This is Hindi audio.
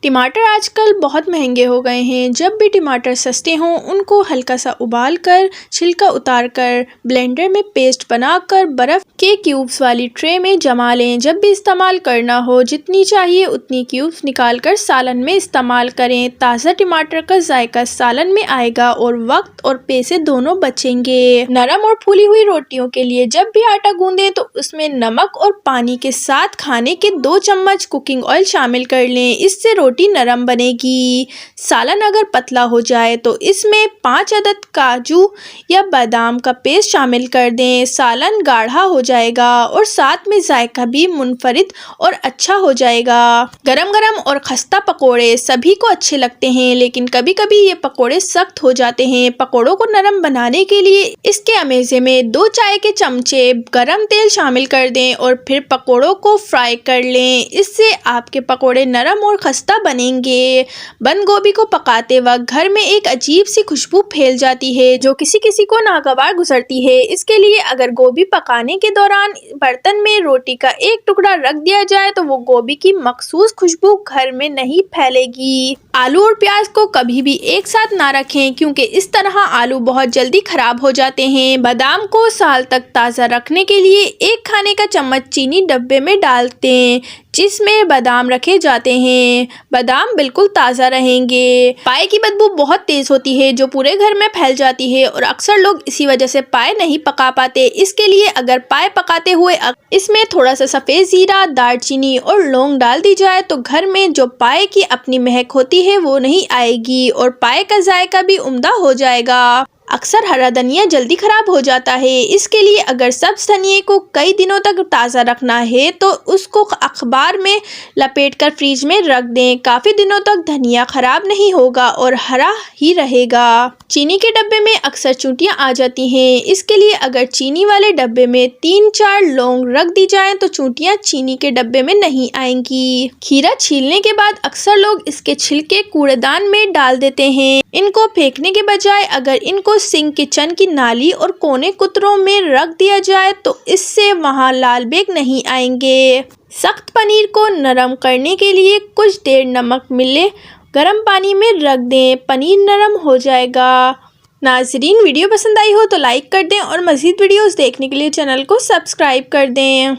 टमाटर आजकल बहुत महंगे हो गए हैं। जब भी टमाटर सस्ते हों उनको हल्का सा उबाल कर छिलका उतार कर ब्लेंडर में पेस्ट बनाकर बर्फ़ के क्यूब्स वाली ट्रे में जमा लें। जब भी इस्तेमाल करना हो जितनी चाहिए उतनी क्यूब्स निकाल कर सालन में इस्तेमाल करें। ताज़ा टमाटर का जायका सालन में आएगा और वक्त और पैसे दोनों बचेंगे। नरम और फूली हुई रोटियों के लिए जब भी आटा गूंदें तो उसमें नमक और पानी के साथ खाने के 2 चम्मच कुकिंग ऑयल शामिल कर लें। इससे रोटी नरम बनेगी। सालन अगर पतला हो जाए तो इसमें 5 अदद काजू या बादाम का पेस्ट शामिल कर दें। सालन गाढ़ा हो जाएगा और साथ में जायका भी मुनफरिद और अच्छा हो जाएगा। गरम गरम और खस्ता पकोड़े सभी को अच्छे लगते हैं, लेकिन कभी कभी ये पकोड़े सख्त हो जाते हैं। पकोड़ों को नरम बनाने के लिए इसके अमेज़े में 2 चाय के चमचे गरम तेल शामिल कर दें और फिर पकोड़ों को फ्राई कर लें। इससे आपके पकोड़े नरम और खस्ता बनेंगे। बंद गोभी को पकाते वक्त घर में एक अजीब सी खुशबू फैल जाती है जो किसी किसी को नागवार गुजरती है। इसके लिए अगर गोभी पकाने के दौरान बर्तन में रोटी का एक टुकड़ा रख दिया जाए तो वो गोभी की मखसूस खुशबू घर में नहीं फैलेगी। आलू और प्याज को कभी भी एक साथ ना रखें क्योंकि इस तरह आलू बहुत जल्दी खराब हो जाते हैं। बादाम को साल तक ताज़ा रखने के लिए 1 खाने का चम्मच चीनी डब्बे में डालते हैं जिसमें बादाम रखे जाते हैं। बादाम बिल्कुल ताज़ा रहेंगे। पाए की बदबू बहुत तेज़ होती है जो पूरे घर में फैल जाती है और अक्सर लोग इसी वजह से पाए नहीं पका पाते। इसके लिए अगर पाए पकाते हुए इसमें थोड़ा सा सफ़ेद ज़ीरा, दालचीनी और लौंग डाल दी जाए तो घर में जो पाए की अपनी महक होती है वो नहीं आएगी और पाए का जायका भी उम्दा हो जाएगा। अक्सर हरा धनिया जल्दी खराब हो जाता है। इसके लिए अगर सब्ज धनिए को कई दिनों तक ताज़ा रखना है तो उसको अखबार में लपेटकर फ्रिज में रख दें। काफ़ी दिनों तक धनिया खराब नहीं होगा और हरा ही रहेगा। चीनी के डब्बे में अक्सर चूंटियां आ जाती हैं। इसके लिए अगर चीनी वाले डब्बे में 3-4 लौंग रख दी जाएं तो चूंटियां चीनी के डब्बे में नहीं आएंगी। खीरा छीलने के बाद अक्सर लोग इसके छिलके कूड़ेदान में डाल देते हैं। इनको फेंकने के बजाय अगर इनको सिंक किचन की नाली और कोने कुतरों में रख दिया जाए तो इससे वहां लाल बेग नहीं आएंगे। सख्त पनीर को नरम करने के लिए कुछ देर नमक मिले गर्म पानी में रख दें। पनीर नरम हो जाएगा। नाज़रीन, वीडियो पसंद आई हो तो लाइक कर दें और मज़ीद वीडियोस देखने के लिए चैनल को सब्सक्राइब कर दें।